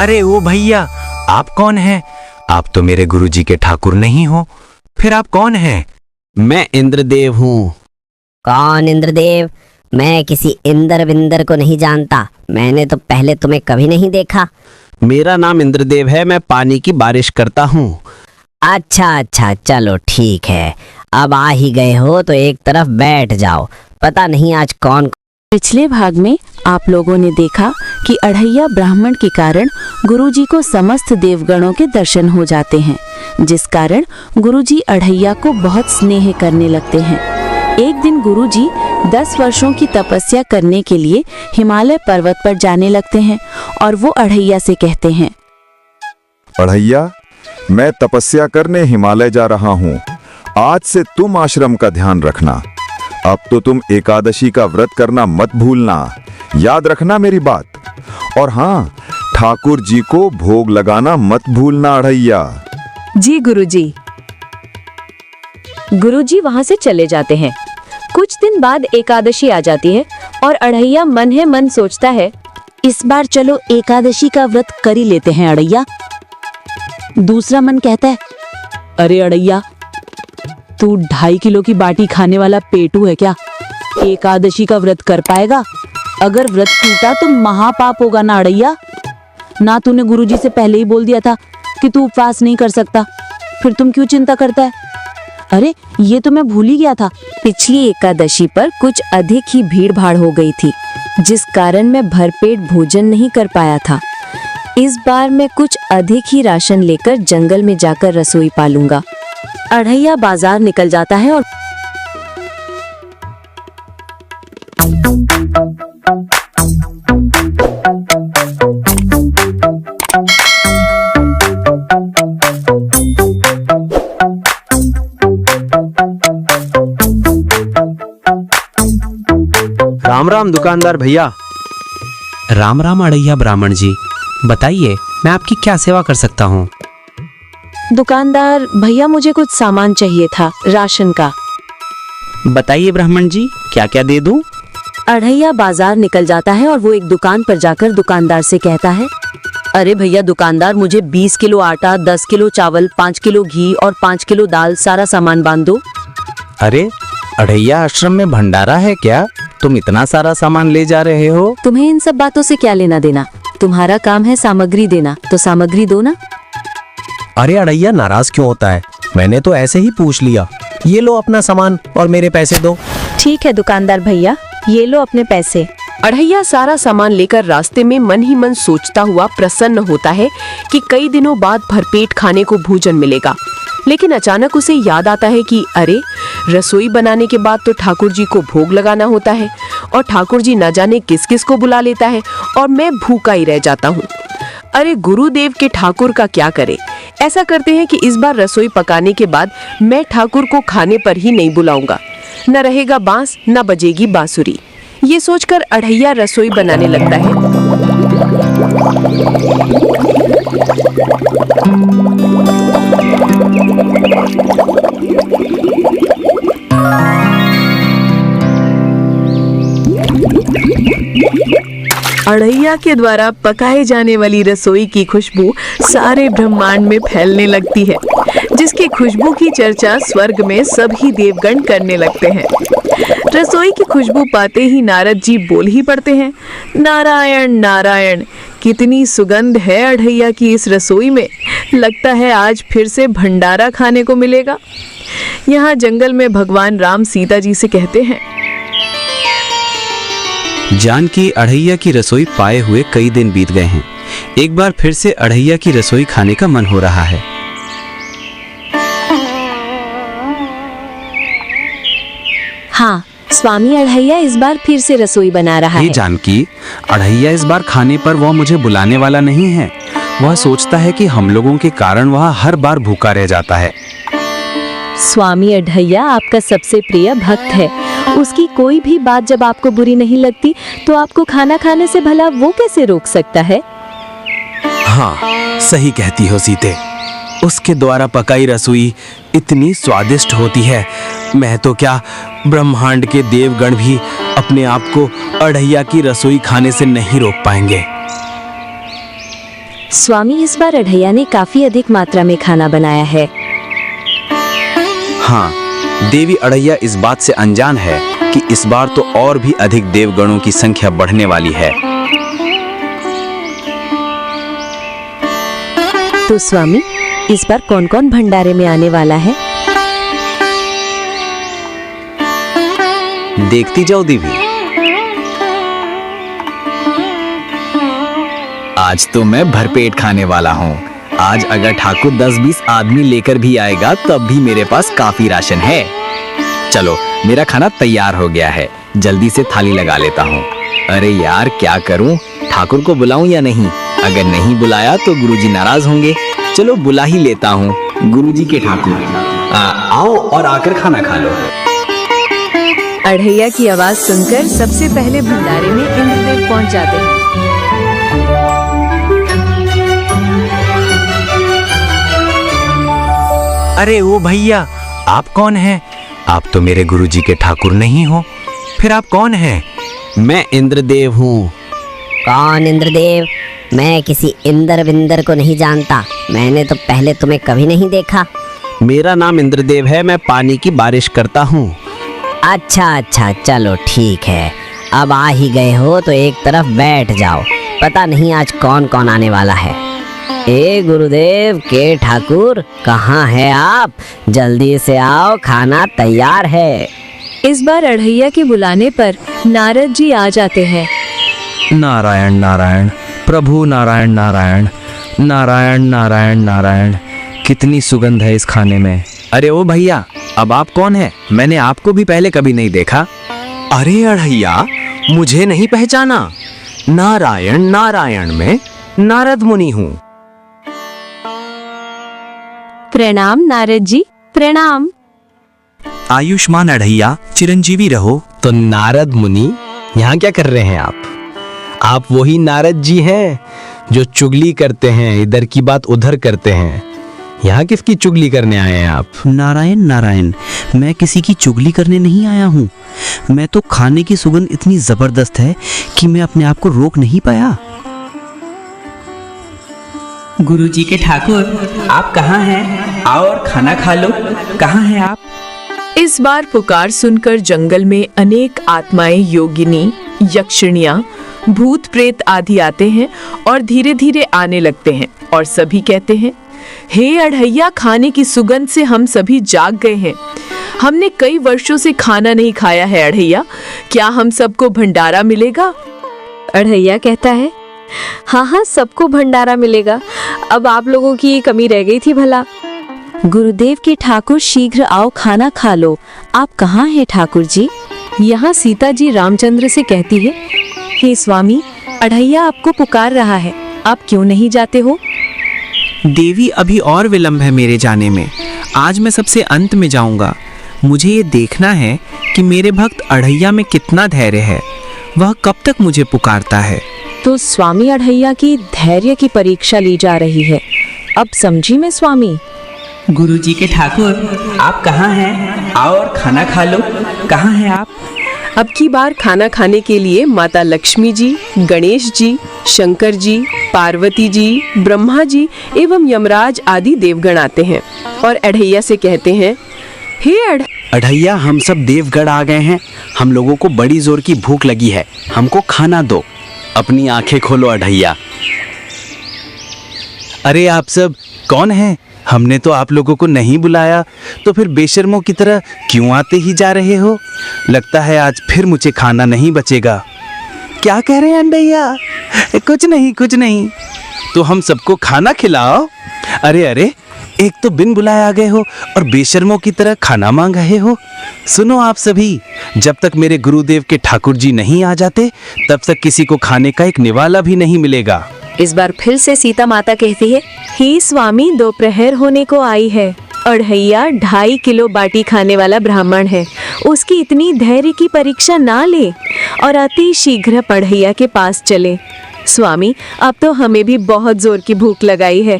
अरे ओ भैया, आप कौन हैं? आप तो मेरे गुरुजी के ठाकुर नहीं हो, फिर आप कौन हैं? मैं इंद्रदेव हूँ। कौन इंद्रदेव? मैं किसी इंद्र विंदर को नहीं जानता। मैंने तो पहले तुम्हें कभी नहीं देखा। मेरा नाम इंद्रदेव है, मैं पानी की बारिश करता हूँ। अच्छा, चलो ठीक है। अब आ ही गए हो तो एक तरफ बैठ जाओ। पता नहीं आज कौन। पिछले भाग में आप लोगों ने देखा कि अढ़ैया ब्राह्मण के कारण गुरुजी को समस्त देवगणों के दर्शन हो जाते हैं, जिस कारण गुरुजी अढ़ैया को बहुत स्नेह करने लगते हैं। एक दिन गुरुजी 10 वर्षों की तपस्या करने के लिए हिमालय पर्वत पर जाने लगते हैं और वो अढ़ैया से कहते हैं, अढ़ैया, मैं तपस्या करने हिमालय जा रहा हूँ। आज से तुम आश्रम का ध्यान रखना। अब तो तुम एकादशी का व्रत करना मत भूलना, याद रखना मेरी बात। और हाँ, ठाकुर जी को भोग लगाना मत भूलना अढ़ैया। जी गुरुजी। गुरुजी वहां से चले जाते हैं। कुछ दिन बाद एकादशी आ जाती है और अढ़ैया मन है मन सोचता है, इस बार चलो एकादशी का व्रत कर ही लेते हैं अढ़ैया। दूसरा मन कहता है, अरे अढ़ैया, तू 2.5 किलो की बाटी खाने वाला पेटू है क्या? एकादशी का व्रत कर पाएगा? अगर व्रत टूटा तो महापाप होगा ना अढ़ैया। ना तूने गुरुजी से पहले ही बोल दिया था कि तू उपवास नहीं कर सकता, फिर तुम क्यों चिंता करता है? अरे ये तो मैं भूल ही गया था। पिछली एकादशी पर कुछ अधिक ही भीड़ भाड़ हो गई थी, जिस कारण मैं भरपेट भोजन नहीं कर पाया था। इस बार मैं कुछ अधिक ही राशन लेकर जंगल में जाकर रसोई पालूंगा। अढ़ैया बाजार निकल जाता है और राम राम दुकानदार भैया। राम राम अढ़ैया ब्राह्मण जी, बताइए मैं आपकी क्या सेवा कर सकता हूँ? दुकानदार भैया, मुझे कुछ सामान चाहिए था राशन का। बताइए ब्राह्मण जी, क्या क्या दे दूँ? अढ़ैया बाजार निकल जाता है और वो एक दुकान पर जाकर दुकानदार से कहता है, अरे भैया दुकानदार, मुझे 20 किलो आटा, 10 किलो चावल, 5 किलो घी और 5 किलो दाल, सारा सामान बांध दो। अरे अढ़ैया, आश्रम में भंडारा है क्या? तुम इतना सारा सामान ले जा रहे हो? तुम्हें इन सब बातों से क्या लेना देना? तुम्हारा काम है सामग्री देना, तो सामग्री दो ना। अरे अढ़ैया, नाराज क्यों होता है? मैंने तो ऐसे ही पूछ लिया। ये लो अपना सामान और मेरे पैसे दो। ठीक है दुकानदार भैया, ये लो अपने पैसे। अढ़ैया सारा सामान लेकर रास्ते में मन ही मन सोचता हुआ प्रसन्न होता है कि कई दिनों बाद भरपेट खाने को भोजन मिलेगा। लेकिन अचानक उसे याद आता है कि अरे, रसोई बनाने के बाद तो ठाकुर जी को भोग लगाना होता है और ठाकुर जी न जाने किस किस को बुला लेता है और मैं भूखा ही रह जाता हूँ। अरे गुरुदेव के ठाकुर का क्या करे? ऐसा करते हैं कि इस बार रसोई पकाने के बाद मैं ठाकुर को खाने पर ही नहीं बुलाऊंगा। न रहेगा बांस, न बजेगी बांसुरी। ये सोचकर अढ़ैया रसोई बनाने लगता है। अढ़ैया के द्वारा पकाए जाने वाली रसोई की खुशबू सारे ब्रह्मांड में फैलने लगती है, जिसकी खुशबू की चर्चा स्वर्ग में सभी देवगण करने लगते हैं। रसोई की खुशबू पाते ही नारद जी बोल ही पड़ते हैं, नारायण नारायण, कितनी सुगंध है अढ़ैया की इस रसोई में। लगता है आज फिर से भंडारा खाने को मिलेगा। यहाँ जंगल में भगवान राम सीता जी से कहते हैं, जानकी अढ़ैया की रसोई पाए हुए कई दिन बीत गए हैं। एक बार फिर से अढ़ैया की रसोई खाने का मन हो रहा है। हाँ, स्वामी अढ़ैया इस बार फिर से रसोई बना रहा है। जानकी, अढ़ैया इस बार खाने पर वह मुझे बुलाने वाला नहीं है। वह सोचता है कि हम लोगों के कारण वह हर बार भूखा रह जाता है। स्वामी अढ़ैया आपका सबसे प्रिय भक्त है। उसकी कोई भी बात जब आपको बुरी नहीं लगती तो आपको खाना खाने से भला वो कैसे रोक सकता है? हाँ, सही कहती हो सीते। उसके द्वारा पकाई रसोई इतनी स्वादिष्ट होती है, मैं तो क्या ब्रह्मांड के देवगण भी अपने आप को अढ़ैया की रसोई खाने से नहीं रोक पाएंगे। स्वामी, इस बार अढ़ैया ने काफी अधिक मात्रा में खाना बनाया है। हाँ, देवी अढ़ैया इस बात से अनजान है कि इस बार तो और भी अधिक देवगणों की संख्या बढ़ने वाली है। तो स्वामी, इस बार कौन कौन भंडारे में आने वाला है? देखती जाओ देवी। आज तो मैं भरपेट खाने वाला हूँ। आज अगर ठाकुर 10-20 आदमी लेकर भी आएगा तब भी मेरे पास काफी राशन है। चलो, मेरा खाना तैयार हो गया है, जल्दी से थाली लगा लेता हूँ। अरे यार, क्या करूँ, ठाकुर को बुलाऊं या नहीं? अगर नहीं बुलाया तो गुरुजी नाराज होंगे। चलो बुला ही लेता हूँ। गुरुजी के ठाकुर, आओ और आकर खाना खा लो। अढ़ैया की आवाज सुनकर सबसे पहले भंडारे में इंद्रदेव पहुंच जाते हैं। अरे ओ भैया, आप कौन हैं? आप तो मेरे गुरुजी के ठाकुर नहीं हो, फिर आप कौन हैं? मैं इंद्रदेव हूँ। कौन इंद्रदेव? मैं किसी इंद्र विंदर को नहीं जानता। मैंने तो पहले तुम्हें कभी नहीं देखा। मेरा नाम इंद्रदेव है, मैं पानी की बारिश करता हूँ। अच्छा अच्छा, चलो ठीक है। अब आ ही गए हो तो एक तरफ बैठ जाओ। पता नहीं आज कौन कौन आने वाला है। ए गुरुदेव के ठाकुर, कहाँ है आप? जल्दी से आओ, खाना तैयार है। इस बार अढ़ैया के बुलाने पर नारद जी आ जाते हैं। नारायण नारायण, प्रभु नारायण नारायण, नारायण नारायण नारायण। कितनी सुगंध है इस खाने में। अरे ओ भैया, अब आप कौन हैं? मैंने आपको भी पहले कभी नहीं देखा। अरे अढ़ैया, मुझे नहीं पहचाना? नारायण नारायण में नारद मुनि हूँ। प्रणाम नारद जी, प्रणाम। आयुष्मान अढ़ैया, चिरंजीवी रहो। तो नारद मुनि यहाँ क्या कर रहे हैं आप? आप वही नारद जी हैं जो चुगली करते हैं, इधर की बात उधर करते हैं। यहाँ किसकी चुगली करने आए हैं आप? नारायण नारायण, मैं किसी की चुगली करने नहीं आया हूँ। मैं तो खाने की सुगंध इतनी जबरदस्त है कि मैं अपने आप को रोक नहीं पाया। गुरुजी के ठाकुर, आप कहाँ हैं? आओ और खाना खा लो। कहाँ हैं आप? इस बार पुकार सुनकर जंगल में अनेक आत्माएं, योगिनी, यक्षिणियां, भूत प्रेत आदि आते हैं और धीरे धीरे आने लगते हैं और सभी कहते हैं, हे अढ़ैया, खाने की सुगंध से हम सभी जाग गए हैं। हमने कई वर्षों से खाना नहीं खाया है अढ़ैया, क्या हम सबको भंडारा मिलेगा? अढ़ैया कहता है, हाँ हाँ, सबको भंडारा मिलेगा। अब आप लोगों की कमी रह गई थी भला। गुरुदेव के ठाकुर, शीघ्र आओ, खाना खा लो। आप कहाँ हैं ठाकुर जी? यहाँ सीता जी रामचंद्र से कहती है, हे स्वामी, अढ़ैया आपको पुकार रहा है, आप क्यों नहीं जाते हो? देवी, अभी और विलंब है मेरे जाने में। आज मैं सबसे अंत में जाऊंगा। मुझे ये देखना है कि मेरे भक्त अढ़ैया में कितना धैर्य है। वह कब तक मुझे पुकारता है। तो स्वामी, अढ़ैया की धैर्य की परीक्षा ली जा रही है। अब समझी मैं स्वामी। गुरुजी के ठाकुर, आप कहाँ हैं? आओ और खाना खा लो। कहाँ हैं आप? अब की बार खाना खाने के लिए माता लक्ष्मी जी, गणेश जी, शंकर जी, पार्वती जी, ब्रह्मा जी एवं यमराज आदि देवगण आते हैं और अढ़ैया से कहते हैं, हे अढ़ैया, हम सब देवगढ़ आ गए हैं। हम लोगों को बड़ी जोर की भूख लगी है, हमको खाना दो। अपनी आंखें खोलो अढ़ैया। अरे आप सब कौन हैं? हमने तो आप लोगों को नहीं बुलाया, तो फिर बेशर्मों की तरह क्यों आते ही जा रहे हो? लगता है आज फिर मुझे खाना नहीं बचेगा। क्या कह रहे हैं अढ़ैया? कुछ नहीं कुछ नहीं, तो हम सबको खाना खिलाओ। अरे अरे, एक तो बिन बुलाए आ गए हो और बेशर्मों की तरह खाना मांग रहे हो। सुनो आप सभी, जब तक मेरे गुरुदेव के ठाकुर जी नहीं आ जाते तब तक किसी को खाने का एक निवाला भी नहीं मिलेगा। इस बार फिर से सीता माता कहती है, हे स्वामी, दोपहर होने को आई है। अढ़ैया 2.5 किलो बाटी खाने वाला ब्राह्मण है, उसकी इतनी धैर्य की परीक्षा ना ले और अति शीघ्र अढ़ैया के पास चले। स्वामी, अब तो हमें भी बहुत जोर की भूख लगाई है।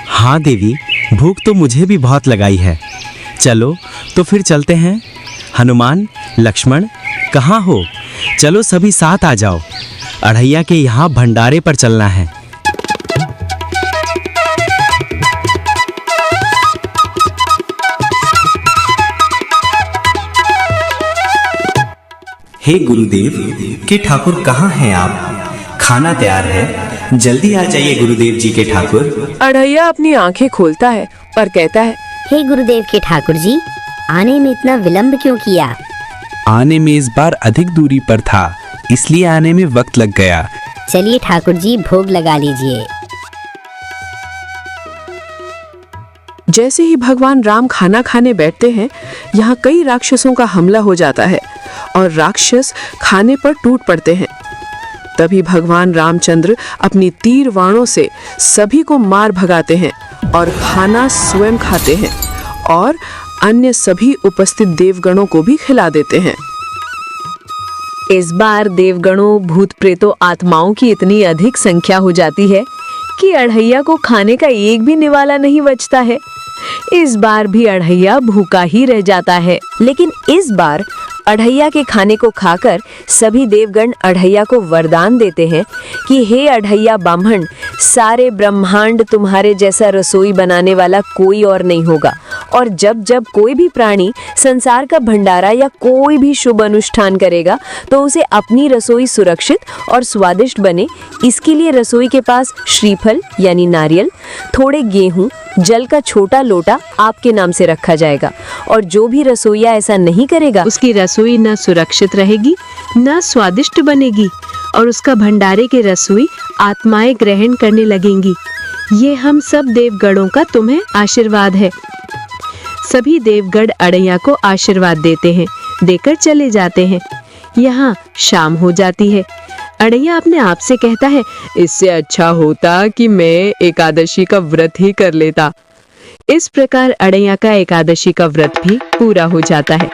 हाँ देवी, भूख तो मुझे भी बहुत लगाई है। चलो तो फिर चलते हैं। हनुमान, लक्ष्मण, कहाँ हो? चलो सभी साथ आ जाओ। अढ़ैया के यहाँ भंडारे पर चलना है। हे गुरुदेव के ठाकुर कहाँ हैं आप? खाना तैयार है, जल्दी आ जाइए गुरुदेव जी के ठाकुर। अढ़ैया अपनी आंखें खोलता है और कहता है, हे गुरुदेव के ठाकुर जी, आने में इतना विलंब क्यों किया? आने में इस बार अधिक दूरी पर था, इसलिए आने में वक्त लग गया। चलिए ठाकुर जी, भोग लगा लीजिए। जैसे ही भगवान राम खाना खाने बैठते हैं, यहाँ कई राक्षसों का हमला हो जाता है और राक्षस खाने पर टूट पड़ते हैं। तभी भगवान रामचंद्र अपनी तीर वाणों से सभी को मार भगाते हैं और खाना स्वयं खाते हैं और अन्य सभी उपस्थित देवगणों को भी खिला देते हैं। इस बार देवगणों, भूत प्रेतों, आत्माओं की इतनी अधिक संख्या हो जाती है कि अढ़ैया को खाने का एक भी निवाला नहीं बचता है। इस बार भी अढ़ैया भूखा ही रह जाता है। लेकिन इस बार अढ़ैया के खाने को खाकर सभी देवगण अढ़ैया को वरदान देते हैं कि हे अढ़ैया ब्राह्मण, सारे ब्रह्मांड तुम्हारे जैसा रसोई बनाने वाला कोई और नहीं होगा, और जब जब कोई भी प्राणी संसार का भंडारा या कोई भी शुभ अनुष्ठान करेगा तो उसे अपनी रसोई सुरक्षित और स्वादिष्ट बने, इसके लिए रसोई के पास श्रीफल यानी नारियल, थोड़े गेहूं, जल का छोटा लोटा आपके नाम से रखा जाएगा, और जो भी रसोईया ऐसा नहीं करेगा उसकी रसोई न सुरक्षित रहेगी, न स्वादिष्ट बनेगी, और उसका भंडारे के रसोई आत्माएं ग्रहण करने लगेंगी। ये हम सब देवगणों का तुम्हें आशीर्वाद है। सभी देवगण अढ़ैया को आशीर्वाद देते हैं, देकर चले जाते हैं। यहाँ शाम हो जाती है। अढ़ैया अपने आप से कहता है, इससे अच्छा होता कि मैं एकादशी का व्रत ही कर लेता। इस प्रकार अढ़ैया का एकादशी का व्रत भी पूरा हो जाता है।